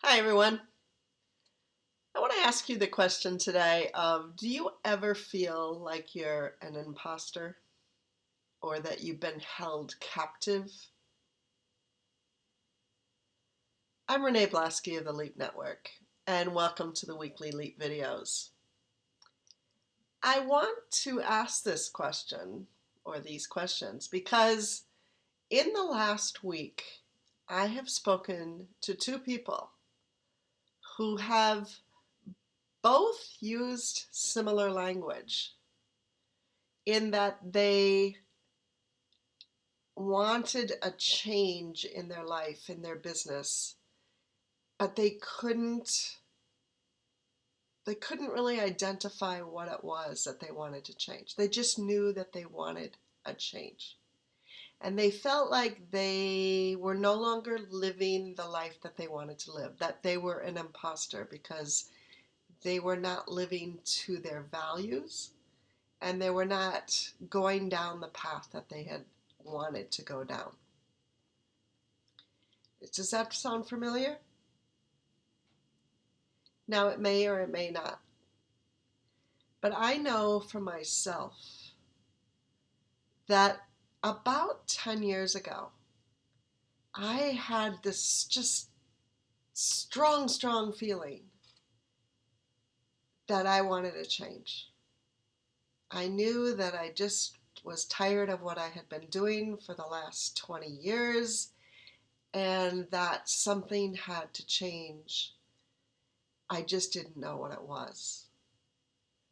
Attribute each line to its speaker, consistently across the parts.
Speaker 1: Hi, everyone. I want to ask you the question today of do you ever feel like you're an imposter or that you've been held captive? I'm Renee Blasky of the Leap Network, and welcome to the weekly Leap videos. I want to ask this question or these questions because in the last week, I have spoken to two people who have both used similar language in that they wanted a change in their life, in their business, but they couldn't really identify what it was that they wanted to change. They just knew that they wanted a change. And they felt like they were no longer living the life that they wanted to live, that they were an imposter because they were not living to their values and they were not going down the path that they had wanted to go down. Does that sound familiar? Now, it may or it may not. But I know for myself that about 10 years ago, I had this just strong feeling that I wanted to change. I knew that I just was tired of what I had been doing for the last 20 years and that something had to change. I just didn't know what it was.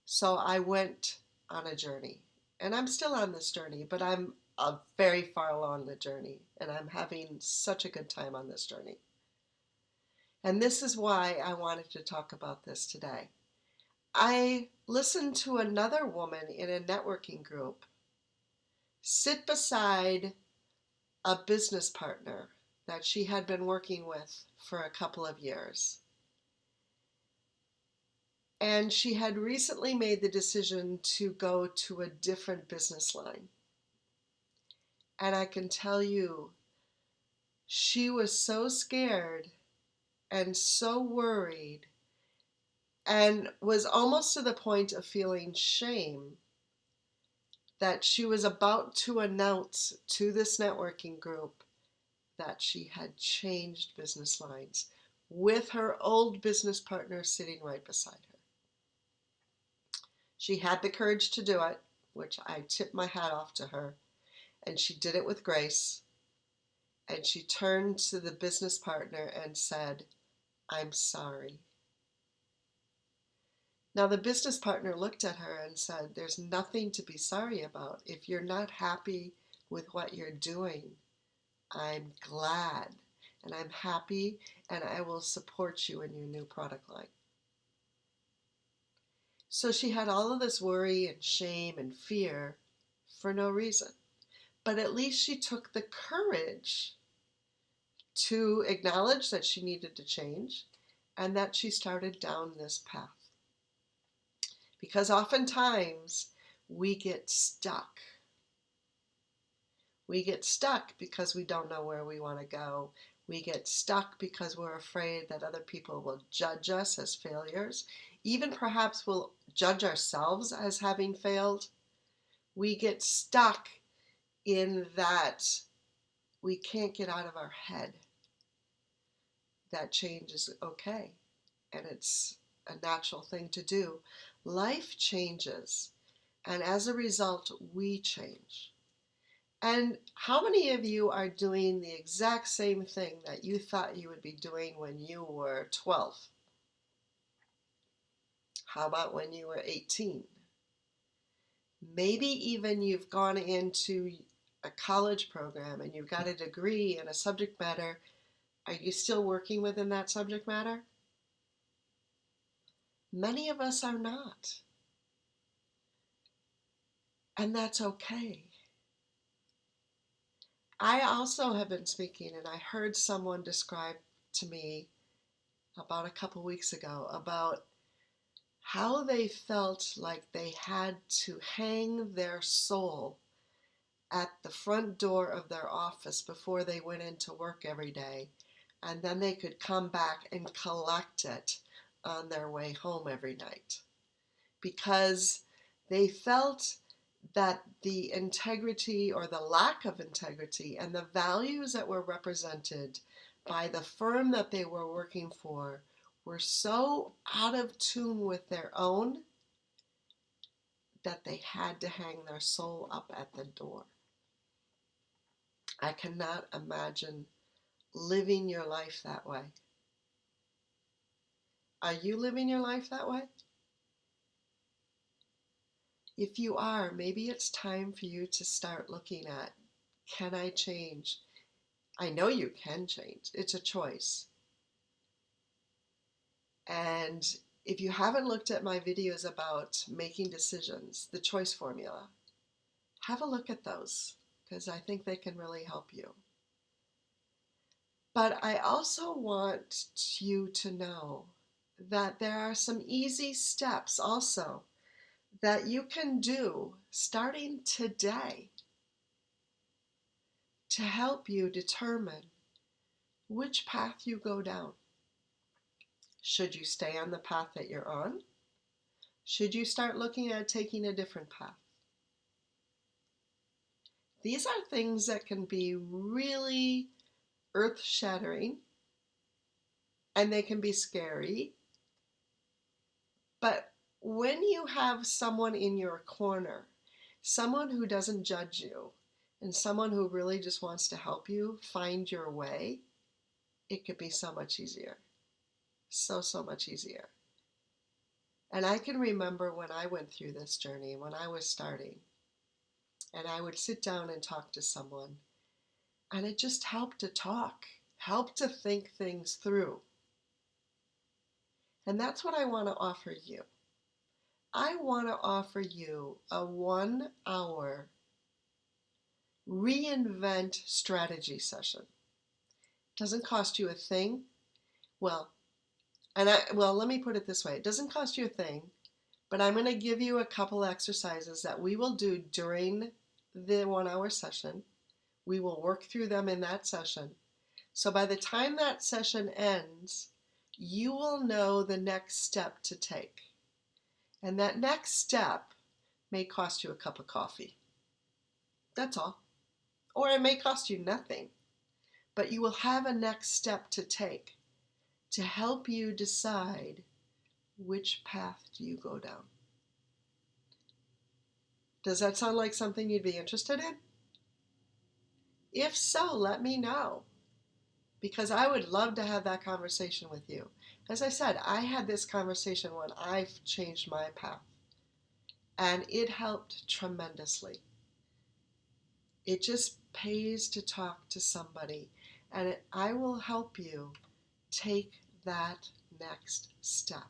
Speaker 1: So I went on a journey. And I'm still on this journey, but I'm very far along the journey. And I'm having such a good time on this journey. And this is why I wanted to talk about this today. I listened to another woman in a networking group sit beside a business partner that she had been working with for a couple of years. And she had recently made the decision to go to a different business line. And I can tell you, she was so scared and so worried and was almost to the point of feeling shame that she was about to announce to this networking group that she had changed business lines with her old business partner sitting right beside her. She had the courage to do it, which I tip my hat off to her, and she did it with grace. And she turned to the business partner and said, "I'm sorry." Now, the business partner looked at her and said, "There's nothing to be sorry about. If you're not happy with what you're doing, I'm glad and I'm happy and I will support you in your new product line." So she had all of this worry and shame and fear for no reason. But at least she took the courage to acknowledge that she needed to change and that she started down this path. Because oftentimes we get stuck. We get stuck because we don't know where we want to go. We get stuck because we're afraid that other people will judge us as failures, even perhaps will judge ourselves as having failed. We get stuck in that we can't get out of our head that change is okay and it's a natural thing to do. Life changes, and as a result, we change. And how many of you are doing the exact same thing that you thought you would be doing when you were 12? How about when you were 18? Maybe even you've gone into a college program and you've got a degree in a subject matter. Are you still working within that subject matter? Many of us are not. And that's okay. I also have been speaking, and I heard someone describe to me about a couple weeks ago about how they felt like they had to hang their soul at the front door of their office before they went into work every day and then they could come back and collect it on their way home every night, because they felt that the integrity or the lack of integrity and the values that were represented by the firm that they were working for were so out of tune with their own that they had to hang their soul up at the door. I cannot imagine living your life that way. Are you living your life that way? If you are, maybe it's time for you to start looking at, can I change? I know you can change. It's a choice. And if you haven't looked at my videos about making decisions, the choice formula, have a look at those, because I think they can really help you. But I also want you to know that there are some easy steps also that you can do starting today to help you determine which path you go down. Should you stay on the path that you're on? Should you start looking at taking a different path? These are things that can be really earth-shattering, and they can be scary. But when you have someone in your corner, someone who doesn't judge you, and someone who really just wants to help you find your way, it could be so much easier. So much easier. And I can remember when I went through this journey, when I was starting, and I would sit down and talk to someone, and it just helped to talk, helped to think things through. And that's what I want to offer you. I want to offer you a 1 hour reinvent strategy session. Doesn't cost you a thing. Well, let me put it this way. It doesn't cost you a thing, but I'm going to give you a couple exercises that we will do during the 1 hour session. We will work through them in that session. So by the time that session ends, you will know the next step to take. And that next step may cost you a cup of coffee. That's all. Or it may cost you nothing. But you will have a next step to take to help you decide which path do you go down. Does that sound like something you'd be interested in? If so, let me know, because I would love to have that conversation with you. As I said, I had this conversation when I changed my path, and it helped tremendously. It just pays to talk to somebody, and I will help you take that next step.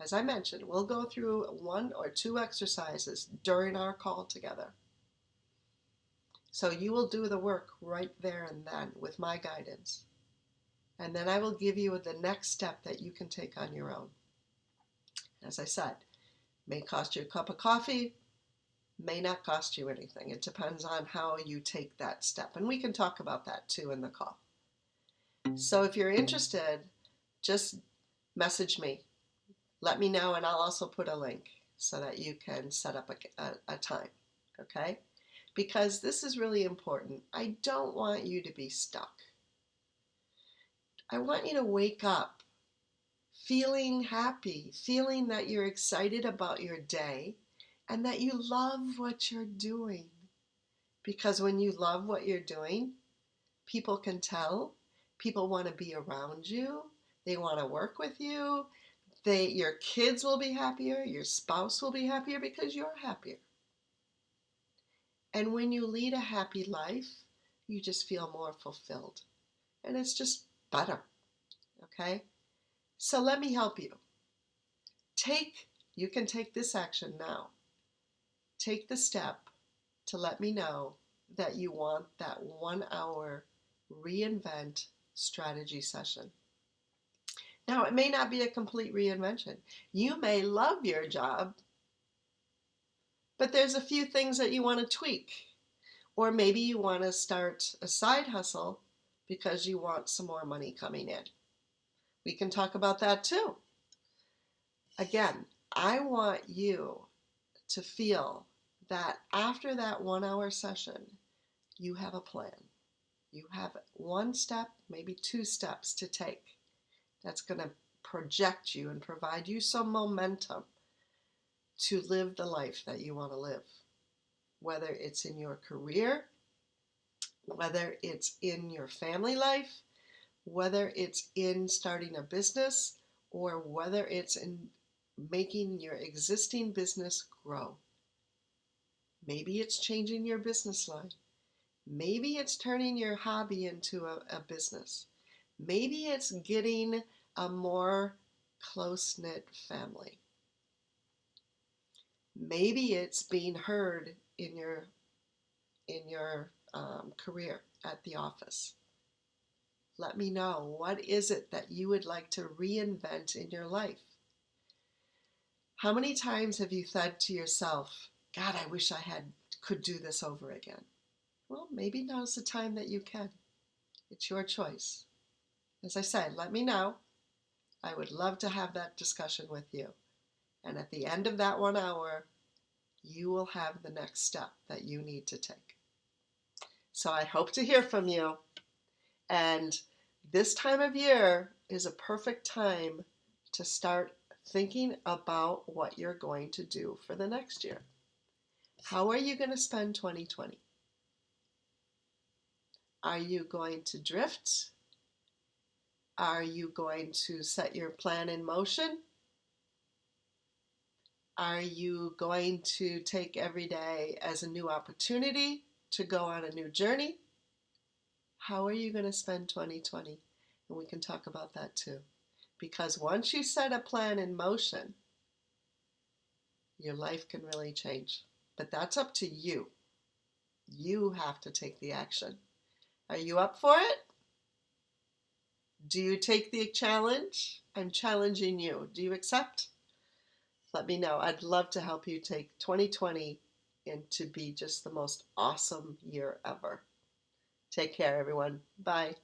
Speaker 1: As I mentioned, we'll go through 1 or 2 exercises during our call together. So you will do the work right there and then with my guidance. And then I will give you the next step that you can take on your own. As I said, may cost you a cup of coffee, may not cost you anything. It depends on how you take that step. And we can talk about that too in the call. So if you're interested, just message me. Let me know, and I'll also put a link so that you can set up a time, okay? Because this is really important. I don't want you to be stuck. I want you to wake up feeling happy, feeling that you're excited about your day and that you love what you're doing. Because when you love what you're doing, people can tell. People want to be around you. They want to work with you. Your kids will be happier. Your spouse will be happier because you're happier. And when you lead a happy life, you just feel more fulfilled. And it's just better. Okay? So let me help you. You can take this action now. Take the step to let me know that you want that 1 hour reinvent strategy session. Now, it may not be a complete reinvention. You may love your job, but there's a few things that you want to tweak. Or maybe you want to start a side hustle because you want some more money coming in. We can talk about that too. Again, I want you to feel that after that 1 hour session, you have a plan. You have one step, maybe 2 steps to take that's going to project you and provide you some momentum to live the life that you want to live. Whether it's in your career, whether it's in your family life, whether it's in starting a business, or whether it's in making your existing business grow. Maybe it's changing your business line. Maybe it's turning your hobby into a business. Maybe it's getting a more close-knit family. Maybe it's being heard in your career at the office. Let me know, what is it that you would like to reinvent in your life? How many times have you said to yourself, God, I wish I could do this over again? Well, maybe now's the time that you can. It's your choice. As I said, let me know. I would love to have that discussion with you. And at the end of that 1 hour, you will have the next step that you need to take. So I hope to hear from you. And this time of year is a perfect time to start thinking about what you're going to do for the next year. How are you going to spend 2020? Are you going to drift? Are you going to set your plan in motion? Are you going to take every day as a new opportunity to go on a new journey? How are you going to spend 2020? And we can talk about that too. Because once you set a plan in motion, your life can really change. But that's up to you. You have to take the action. Are you up for it? Do you take the challenge? I'm challenging you. Do you accept? Let me know. I'd love to help you take 2020 and to be just the most awesome year ever. Take care, everyone. Bye.